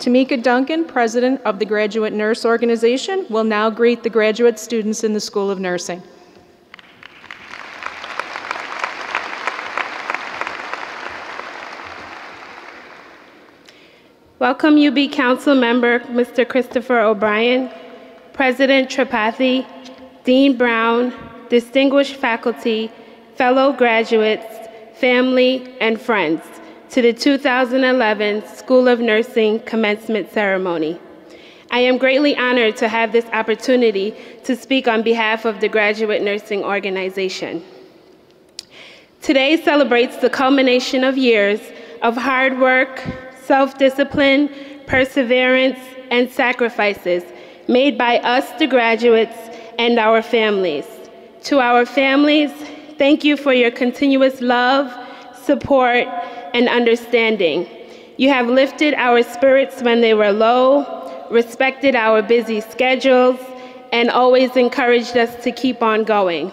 Tamika Duncan, President of the Graduate Nurse Organization, will now greet the graduate students in the School of Nursing. Welcome UB Council Member Mr. Christopher O'Brien, President Tripathi, Dean Brown, distinguished faculty, fellow graduates, family, and friends to the 2011 School of Nursing Commencement Ceremony. I am greatly honored to have this opportunity to speak on behalf of the Graduate Nursing Organization. Today celebrates the culmination of years of hard work, self-discipline, perseverance, and sacrifices made by us, the graduates, and our families. To our families, thank you for your continuous love, support, and understanding. You have lifted our spirits when they were low, respected our busy schedules, and always encouraged us to keep on going.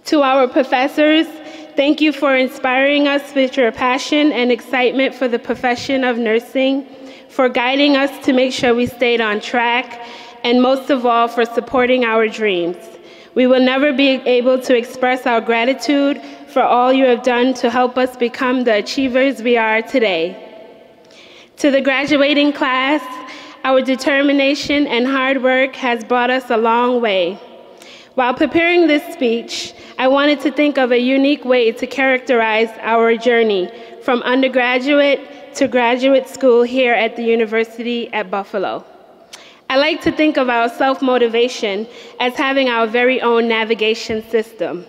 To our professors, thank you for inspiring us with your passion and excitement for the profession of nursing, for guiding us to make sure we stayed on track, and most of all, for supporting our dreams. We will never be able to express our gratitude for all you have done to help us become the achievers we are today. To the graduating class, our determination and hard work has brought us a long way. While preparing this speech, I wanted to think of a unique way to characterize our journey from undergraduate to graduate school here at the University at Buffalo. I like to think of our self-motivation as having our very own navigation system.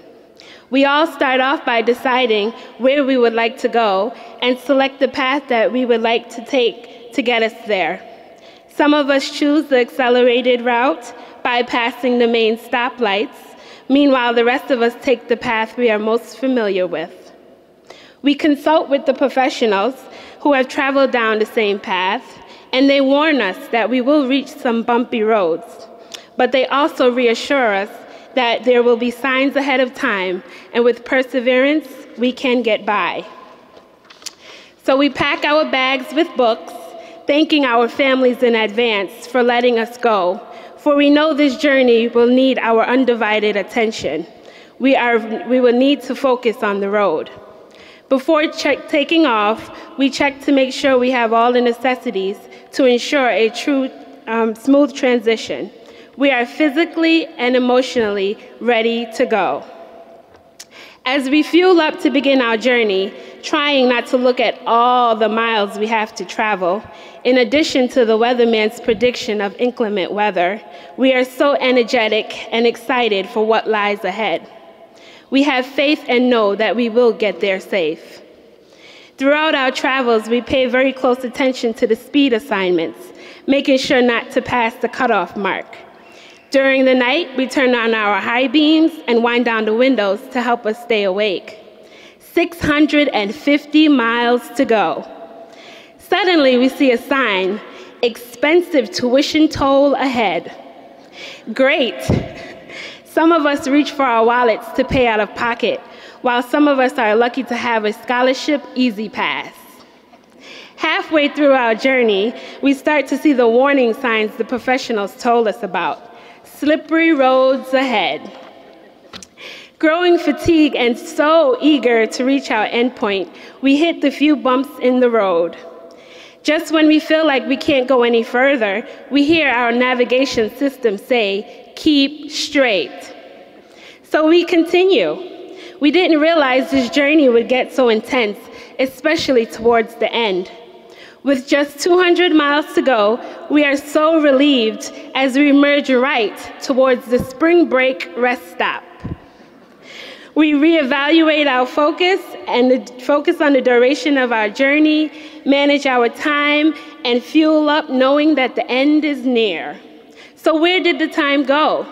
We all start off by deciding where we would like to go and select the path that we would like to take to get us there. Some of us choose the accelerated route, bypassing the main stoplights. Meanwhile, the rest of us take the path we are most familiar with. We consult with the professionals who have traveled down the same path, and they warn us that we will reach some bumpy roads. But they also reassure us that there will be signs ahead of time, and with perseverance, we can get by. So we pack our bags with books, thanking our families in advance for letting us go, for we know this journey will need our undivided attention. We will need to focus on the road. Before taking off, we check to make sure we have all the necessities to ensure a true smooth transition. We are physically and emotionally ready to go. As we fuel up to begin our journey, trying not to look at all the miles we have to travel, in addition to the weatherman's prediction of inclement weather, we are so energetic and excited for what lies ahead. We have faith and know that we will get there safe. Throughout our travels, we pay very close attention to the speed assignments, making sure not to pass the cutoff mark. During the night, we turn on our high beams and wind down the windows to help us stay awake. 650 miles to go. Suddenly, we see a sign, expensive tuition toll ahead. Great. Some of us reach for our wallets to pay out of pocket, while some of us are lucky to have a scholarship easy pass. Halfway through our journey, we start to see the warning signs the professionals told us about. Slippery roads ahead. Growing fatigued and so eager to reach our endpoint, we hit the few bumps in the road. Just when we feel like we can't go any further, we hear our navigation system say, "Keep straight." So we continue. We didn't realize this journey would get so intense, especially towards the end. With just 200 miles to go, we are so relieved as we emerge right towards the spring break rest stop. We reevaluate our focus and focus on the duration of our journey, manage our time, and fuel up knowing that the end is near. So where did the time go?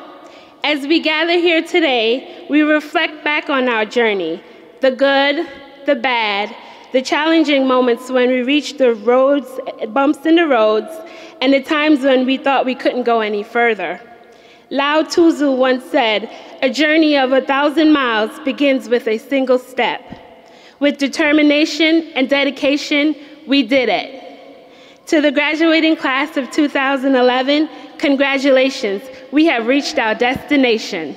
As we gather here today, we reflect back on our journey, the good, the bad, the challenging moments when we reached the roads, bumps in the roads, and the times when we thought we couldn't go any further. Lao Tzu once said, "A journey of 1,000 miles begins with a single step." With determination and dedication, we did it. To the graduating class of 2011, congratulations. We have reached our destination.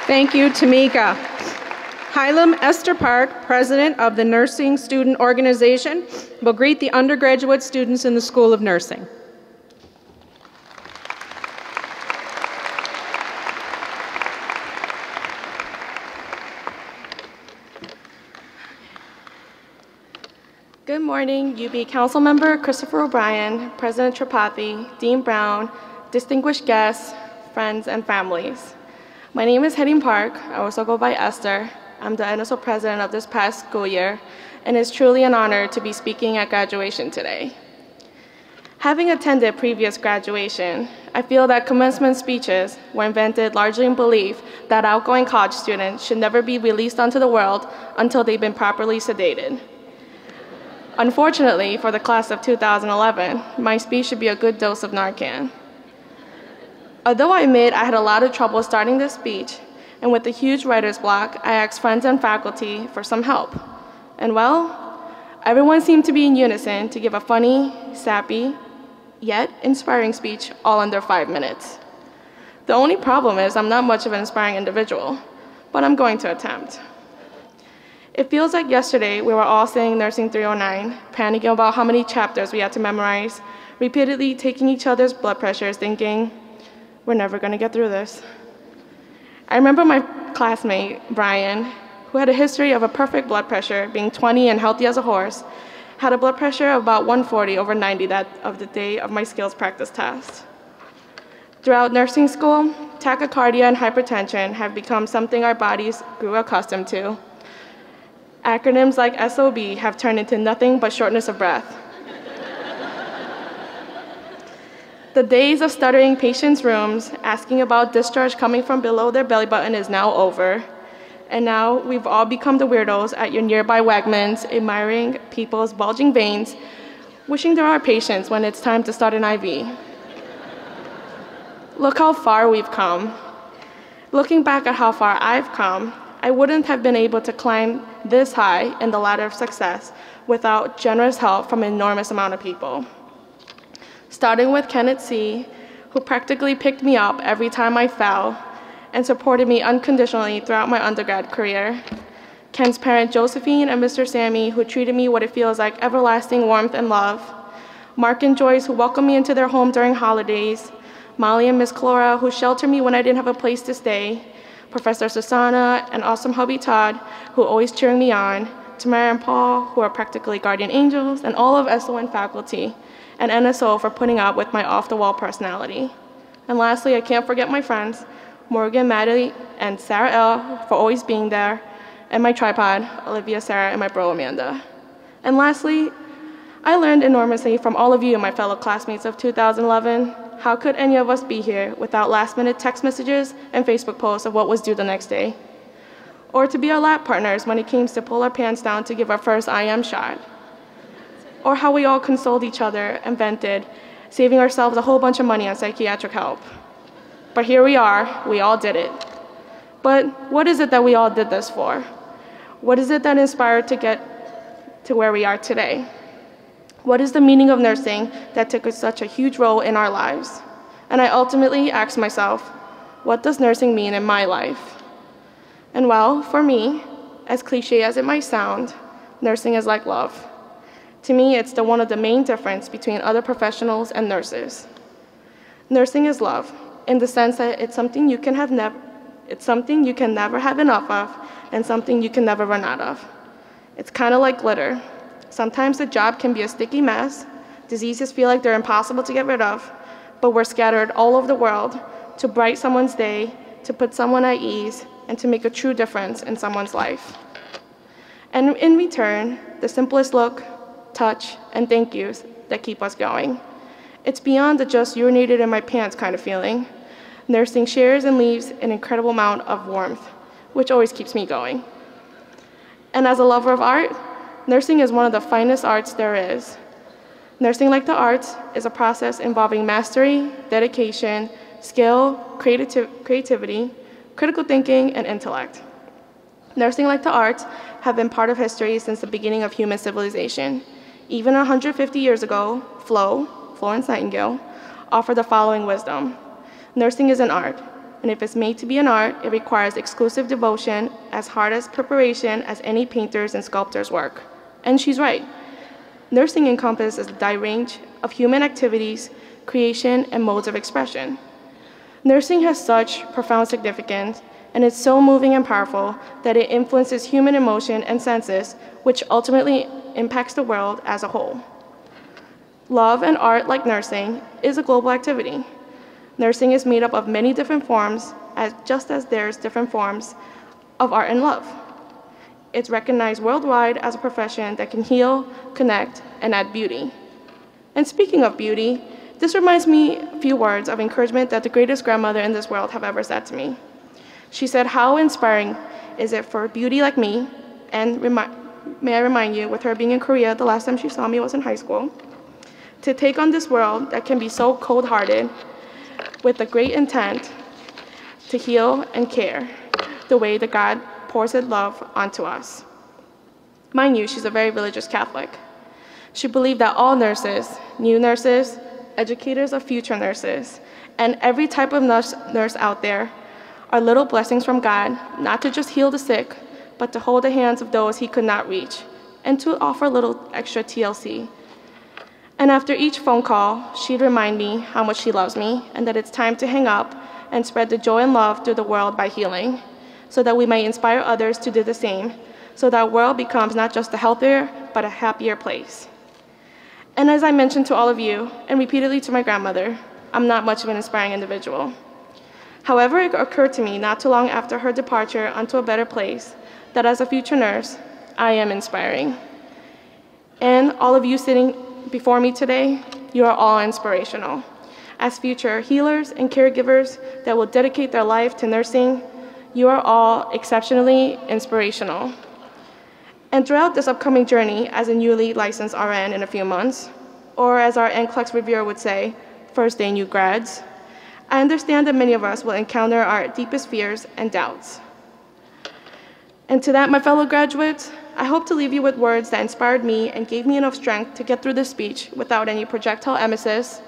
Thank you, Tamika. Hyelim Ester Park, president of the Nursing Student Organization, will greet the undergraduate students in the School of Nursing. Good morning, UB Councilmember Christopher O'Brien, President Tripathi, Dean Brown, distinguished guests, friends, and families. My name is Hyelim Park. I also go by Esther. I'm the NSO president of this past school year, and it's truly an honor to be speaking at graduation today. Having attended previous graduation, I feel that commencement speeches were invented largely in belief that outgoing college students should never be released onto the world until they've been properly sedated. Unfortunately, for the class of 2011, my speech should be a good dose of Narcan. Although I admit I had a lot of trouble starting this speech, and with the huge writer's block, I asked friends and faculty for some help. And well, everyone seemed to be in unison to give a funny, sappy, yet inspiring speech all under 5 minutes. The only problem is I'm not much of an inspiring individual, but I'm going to attempt. It feels like yesterday we were all saying Nursing 309, panicking about how many chapters we had to memorize, repeatedly taking each other's blood pressures, thinking, we're never going to get through this. I remember my classmate, Brian, who had a history of a perfect blood pressure, being 20 and healthy as a horse, had a blood pressure of about 140/90 that of the day of my skills practice test. Throughout nursing school, tachycardia and hypertension have become something our bodies grew accustomed to. Acronyms like SOB have turned into nothing but shortness of breath. The days of stuttering patients' rooms, asking about discharge coming from below their belly button is now over. And now we've all become the weirdos at your nearby Wegmans, admiring people's bulging veins, wishing there are patients when it's time to start an IV. Look how far we've come. Looking back at how far I've come, I wouldn't have been able to climb this high in the ladder of success without generous help from an enormous amount of people. Starting with Kenneth C., who practically picked me up every time I fell and supported me unconditionally throughout my undergrad career. Ken's parent Josephine and Mr. Sammy, who treated me what it feels like everlasting warmth and love. Mark and Joyce, who welcomed me into their home during holidays. Molly and Miss Clora, who sheltered me when I didn't have a place to stay. Professor Susanna and awesome hubby Todd, who always cheering me on, Tamara and Paul, who are practically guardian angels, and all of SON faculty, and NSO for putting up with my off-the-wall personality. And lastly, I can't forget my friends, Morgan, Maddie, and Sarah L. for always being there, and my tripod, Olivia, Sarah, and my bro, Amanda. And lastly, I learned enormously from all of you, my fellow classmates of 2011. How could any of us be here without last-minute text messages and Facebook posts of what was due the next day? Or to be our lab partners when it came to pull our pants down to give our first IM shot? Or how we all consoled each other and vented, saving ourselves a whole bunch of money on psychiatric help. But here we are, we all did it. But what is it that we all did this for? What is it that inspired to get to where we are today? What is the meaning of nursing that took such a huge role in our lives? And I ultimately asked myself, what does nursing mean in my life? And well, for me, as cliche as it might sound, nursing is like love. To me, it's one of the main difference between other professionals and nurses. Nursing is love, in the sense that it's something you can never have enough of, and something you can never run out of. It's kind of like glitter. Sometimes the job can be a sticky mess, diseases feel like they're impossible to get rid of, but we're scattered all over the world to brighten someone's day, to put someone at ease, and to make a true difference in someone's life. And in return, the simplest look, touch, and thank yous that keep us going. It's beyond the just urinated in my pants kind of feeling. Nursing shares and leaves an incredible amount of warmth, which always keeps me going. And as a lover of art, nursing is one of the finest arts there is. Nursing, like the arts, is a process involving mastery, dedication, skill, creativity, critical thinking, and intellect. Nursing, like the arts, have been part of history since the beginning of human civilization. Even 150 years ago, Florence Nightingale, offered the following wisdom: nursing is an art, and if it's made to be an art, it requires exclusive devotion, as hard as preparation as any painter's and sculptor's work. And she's right. Nursing encompasses a wide range of human activities, creation, and modes of expression. Nursing has such profound significance, and it's so moving and powerful that it influences human emotion and senses, which ultimately impacts the world as a whole. Love and art, like nursing, is a global activity. Nursing is made up of many different forms, just as there's different forms of art and love. It's recognized worldwide as a profession that can heal, connect, and add beauty. And speaking of beauty, this reminds me a few words of encouragement that the greatest grandmother in this world have ever said to me. She said, "How inspiring is it for beauty like me," and may I remind you, with her being in Korea, the last time she saw me was in high school, "to take on this world that can be so cold-hearted with the great intent to heal and care the way that God pours his love onto us." Mind you, she's a very religious Catholic. She believed that all nurses, new nurses, educators of future nurses, and every type of nurse out there are little blessings from God, not to just heal the sick, but to hold the hands of those he could not reach, and to offer a little extra TLC. And after each phone call, she'd remind me how much she loves me, and that it's time to hang up and spread the joy and love through the world by healing, so that we might inspire others to do the same, so that our world becomes not just a healthier, but a happier place. And as I mentioned to all of you, and repeatedly to my grandmother, I'm not much of an inspiring individual. However, it occurred to me not too long after her departure unto a better place that as a future nurse, I am inspiring. And all of you sitting before me today, you are all inspirational. As future healers and caregivers that will dedicate their life to nursing, you are all exceptionally inspirational. And throughout this upcoming journey as a newly licensed RN in a few months, or as our NCLEX reviewer would say, first day new grads, I understand that many of us will encounter our deepest fears and doubts. And to that, my fellow graduates, I hope to leave you with words that inspired me and gave me enough strength to get through this speech without any projectile emesis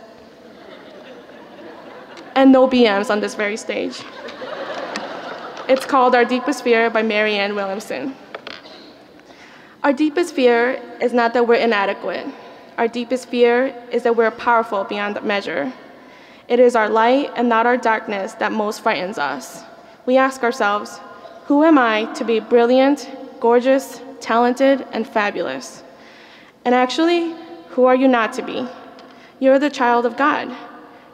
and no BMs on this very stage. It's called Our Deepest Fear by Mary Ann Williamson. Our deepest fear is not that we're inadequate. Our deepest fear is that we're powerful beyond measure. It is our light and not our darkness that most frightens us. We ask ourselves, who am I to be brilliant, gorgeous, talented, and fabulous? And actually, who are you not to be? You're the child of God.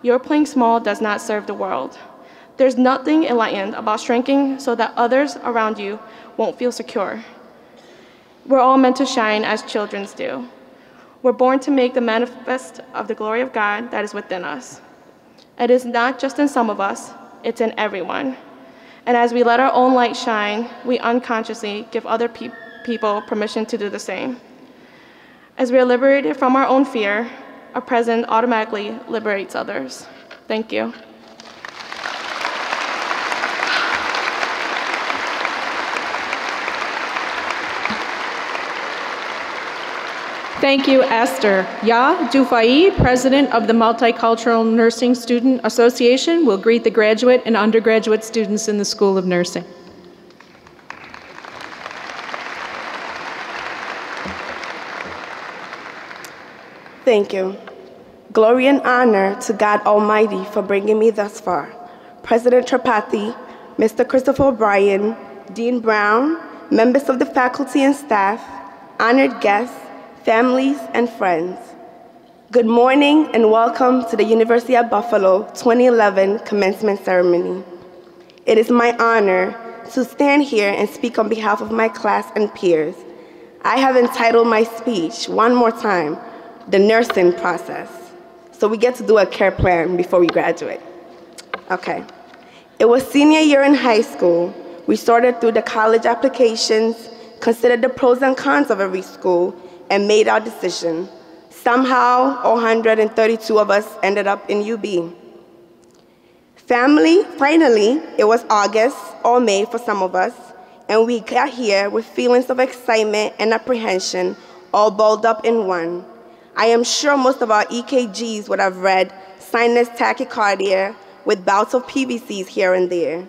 Your playing small does not serve the world. There's nothing enlightened about shrinking so that others around you won't feel secure. We're all meant to shine as children do. We're born to make the manifest of the glory of God that is within us. It is not just in some of us, it's in everyone. And as we let our own light shine, we unconsciously give other people permission to do the same. As we are liberated from our own fear, our presence automatically liberates others. Thank you. Thank you, Esther. Dufie, President of the Multicultural Nursing Student Association, will greet the graduate and undergraduate students in the School of Nursing. Thank you. Glory and honor to God Almighty for bringing me thus far. President Tripathi, Mr. Christopher O'Brien, Dean Brown, members of the faculty and staff, honored guests, families, and friends. Good morning and welcome to the University of Buffalo 2011 commencement ceremony. It is my honor to stand here and speak on behalf of my class and peers. I have entitled my speech one more time, The Nursing Process. So we get to do a care plan before we graduate. Okay. It was senior year in high school. We sorted through the college applications, considered the pros and cons of every school, and made our decision. Somehow, 132 of us ended up in UB. Family, finally, it was August or May for some of us. and we got here with feelings of excitement and apprehension all balled up in one. I am sure most of our EKGs would have read sinus tachycardia with bouts of PVCs here and there.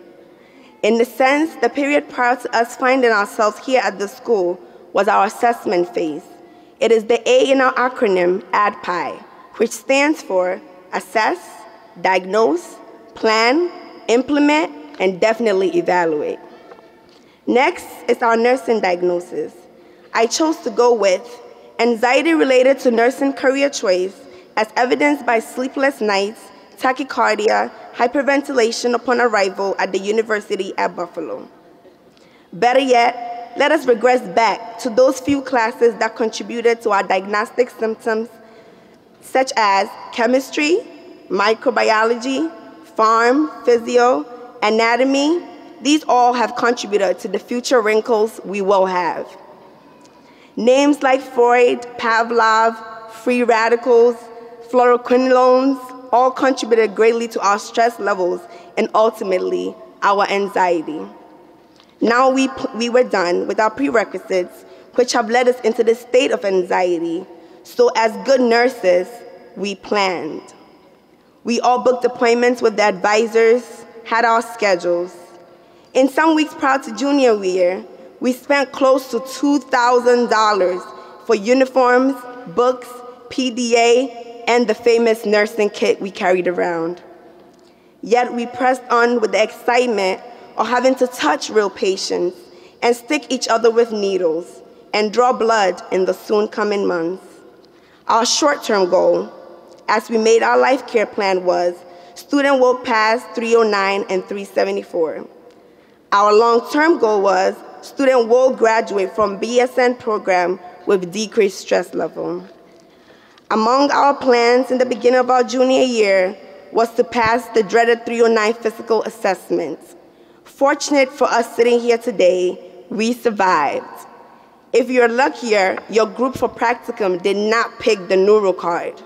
In the sense, the period prior to us finding ourselves here at the school was our assessment phase. It is the A in our acronym, ADPI, which stands for assess, diagnose, plan, implement, and definitely evaluate. Next is our nursing diagnosis. I chose to go with anxiety related to nursing career choice as evidenced by sleepless nights, tachycardia, hyperventilation upon arrival at the university at Buffalo. Better yet, let us regress back to those few classes that contributed to our diagnostic symptoms, such as chemistry, microbiology, pharm, physio, anatomy. These all have contributed to the future wrinkles we will have. Names like Freud, Pavlov, free radicals, fluoroquinolones all contributed greatly to our stress levels and ultimately our anxiety. Now we were done with our prerequisites, which have led us into the state of anxiety. So as good nurses, we planned. We all booked appointments with the advisors, had our schedules. In some weeks prior to junior year, we spent close to $2,000 for uniforms, books, PDA, and the famous nursing kit we carried around. Yet we pressed on with the excitement of having to touch real patients and stick each other with needles and draw blood in the soon coming months. Our short-term goal, as we made our life care plan, was student will pass 309 and 374. Our long-term goal was student will graduate from BSN program with decreased stress level. Among our plans in the beginning of our junior year was to pass the dreaded 309 physical assessment. Fortunate for us sitting here today, we survived. If you're luckier, your group for practicum did not pick the neuro card.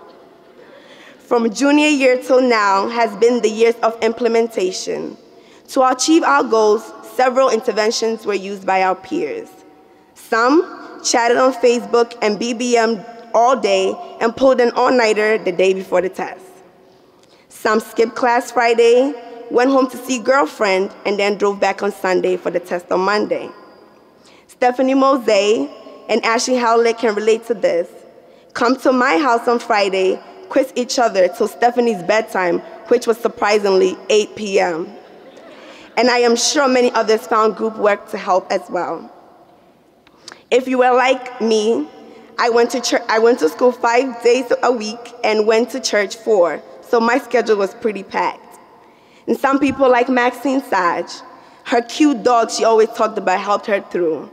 From junior year till now has been the years of implementation. To achieve our goals, several interventions were used by our peers. Some chatted on Facebook and BBM all day and pulled an all-nighter the day before the test. Some skipped class Friday, went home to see girlfriend, and then drove back on Sunday for the test on Monday. Stephanie Mose and Ashley Howlett can relate to this. Come to my house on Friday, quiz each other till Stephanie's bedtime, which was surprisingly 8 p.m. And I am sure many others found group work to help as well. If you were like me, I went to school 5 days a week and went to church 4, so my schedule was pretty packed. And some people like Maxine Sage, her cute dog she always talked about helped her through.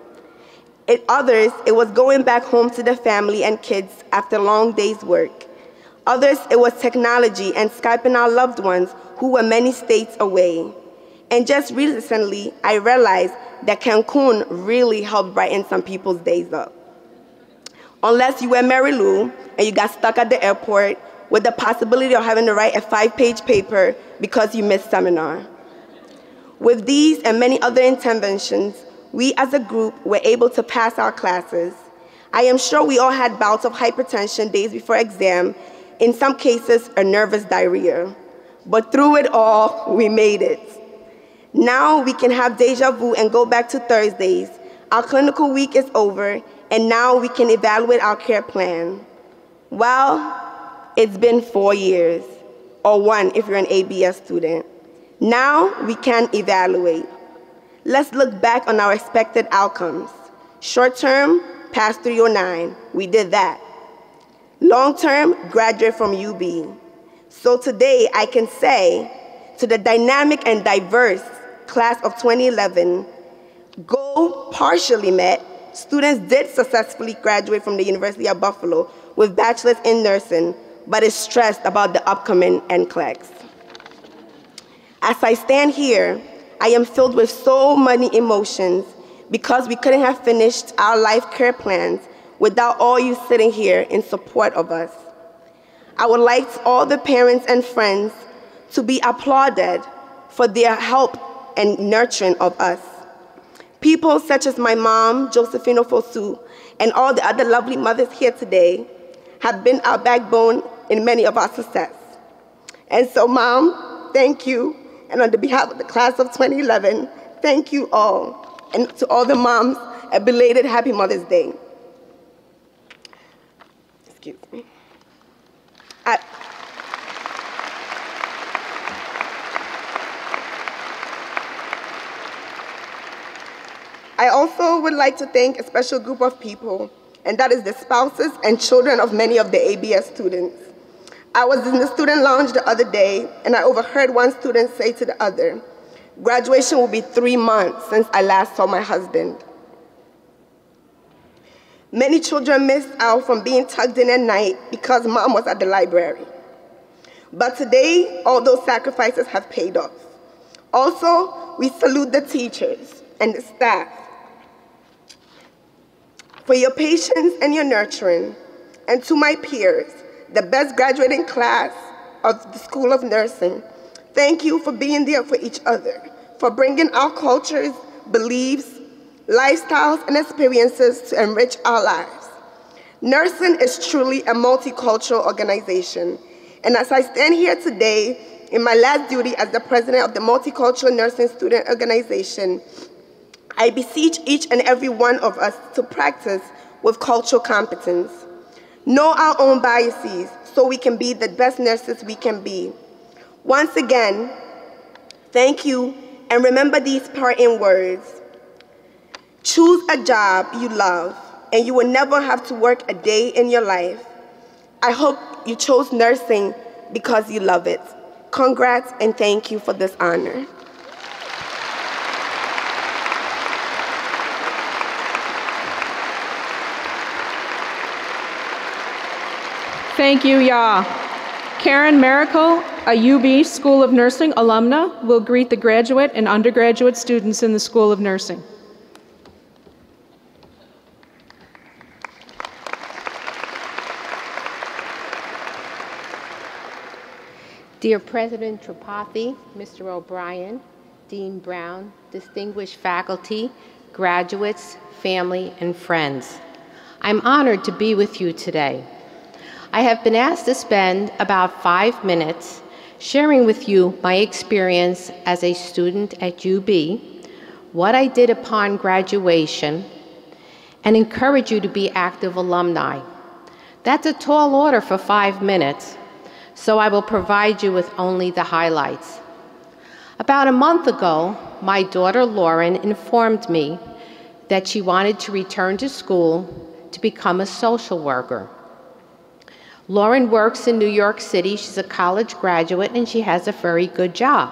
Others, it was going back home to the family and kids after long days' work. Others, it was technology and Skyping our loved ones who were many states away. And just recently, I realized that Cancun really helped brighten some people's days up. Unless you were Mary Lou and you got stuck at the airport with the possibility of having to write a 5-page paper because you missed seminar. With these and many other interventions, we as a group were able to pass our classes. I am sure we all had bouts of hypertension days before exam, in some cases a nervous diarrhea. But through it all, we made it. Now we can have deja vu and go back to Thursdays. Our clinical week is over, and now we can evaluate our care plan. Well, it's been 4 years, or 1 if you're an ABS student. Now we can evaluate. Let's look back on our expected outcomes. Short term, pass 309, we did that. Long term, graduate from UB. So today I can say to the dynamic and diverse class of 2011, goal partially met. Students did successfully graduate from the University of Buffalo with bachelor's in nursing, but is stressed about the upcoming NCLEX. As I stand here, I am filled with so many emotions because we couldn't have finished our life care plans without all you sitting here in support of us. I would like all the parents and friends to be applauded for their help and nurturing of us. People such as my mom, Josephine Fosu, and all the other lovely mothers here today have been our backbone in many of our success. And so, Mom, thank you. And on the behalf of the class of 2011, thank you all. And to all the moms, a belated Happy Mother's Day. Excuse me. I also would like to thank a special group of people, and that is the spouses and children of many of the ABS students. I was in the student lounge the other day, and I overheard one student say to the other, "Graduation will be 3 months since I last saw my husband." Many children missed out from being tucked in at night because Mom was at the library. But today, all those sacrifices have paid off. Also, we salute the teachers and the staff for your patience and your nurturing. And to my peers, the best graduating class of the School of Nursing, thank you for being there for each other, for bringing our cultures, beliefs, lifestyles, and experiences to enrich our lives. Nursing is truly a multicultural organization. And as I stand here today in my last duty as the president of the Multicultural Nursing Student Organization, I beseech each and every one of us to practice with cultural competence. Know our own biases so we can be the best nurses we can be. Once again, thank you, and remember these parting words. Choose a job you love, and you will never have to work a day in your life. I hope you chose nursing because you love it. Congrats, and thank you for this honor. Thank you, Ya. Karen Maricle, a UB School of Nursing alumna, will greet the graduate and undergraduate students in the School of Nursing. Dear President Tripathi, Mr. O'Brien, Dean Brown, distinguished faculty, graduates, family, and friends, I'm honored to be with you today. I have been asked to spend about 5 minutes sharing with you my experience as a student at UB, what I did upon graduation, and encourage you to be active alumni. That's a tall order for 5 minutes, so I will provide you with only the highlights. About a month ago, my daughter Lauren informed me that she wanted to return to school to become a social worker. Lauren works in New York City. She's a college graduate, and she has a very good job.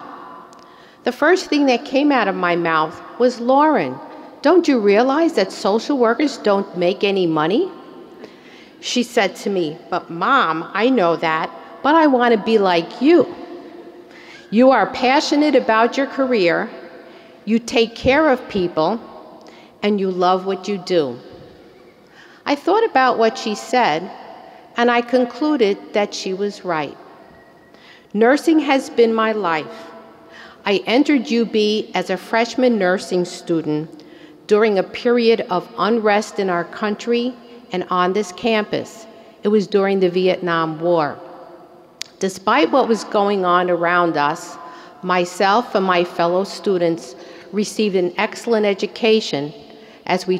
The first thing that came out of my mouth was, "Lauren, don't you realize that social workers don't make any money?" She said to me, "But Mom, I know that, but I want to be like you. You are passionate about your career, you take care of people, and you love what you do." I thought about what she said, and I concluded that she was right. Nursing has been my life. I entered UB as a freshman nursing student during a period of unrest in our country and on this campus. It was during the Vietnam War. Despite what was going on around us, myself and my fellow students received an excellent education as we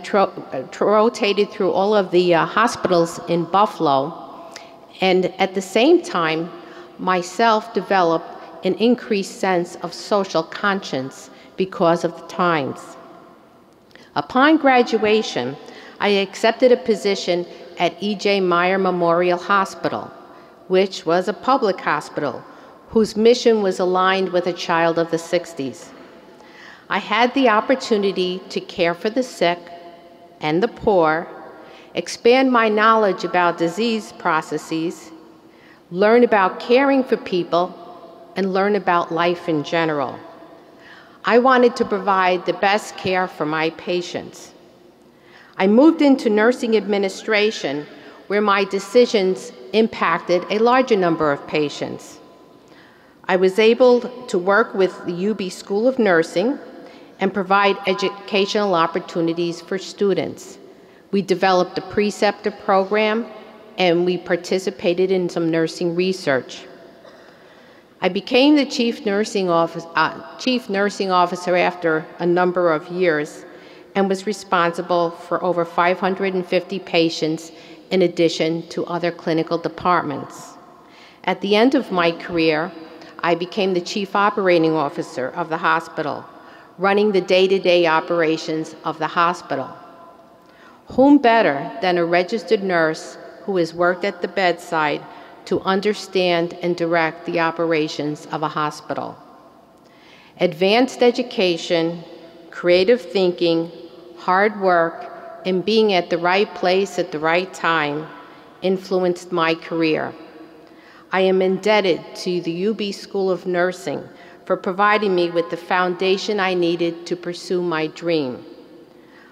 rotated through all of the hospitals in Buffalo. And at the same time, myself developed an increased sense of social conscience because of the times. Upon graduation, I accepted a position at E.J. Meyer Memorial Hospital, which was a public hospital whose mission was aligned with a child of the 60s. I had the opportunity to care for the sick and the poor, expand my knowledge about disease processes, learn about caring for people, and learn about life in general. I wanted to provide the best care for my patients. I moved into nursing administration, where my decisions impacted a larger number of patients. I was able to work with the UB School of Nursing and provide educational opportunities for students. We developed a preceptor program, and we participated in some nursing research. I became the chief nursing officer after a number of years and was responsible for over 550 patients in addition to other clinical departments. At the end of my career, I became the chief operating officer of the hospital, running the day-to-day operations of the hospital. Whom better than a registered nurse who has worked at the bedside to understand and direct the operations of a hospital? Advanced education, creative thinking, hard work, and being at the right place at the right time influenced my career. I am indebted to the UB School of Nursing for providing me with the foundation I needed to pursue my dream.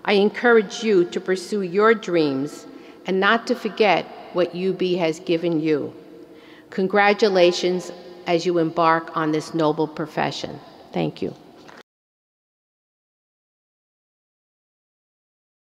I encourage you to pursue your dreams and not to forget what UB has given you. Congratulations as you embark on this noble profession. Thank you.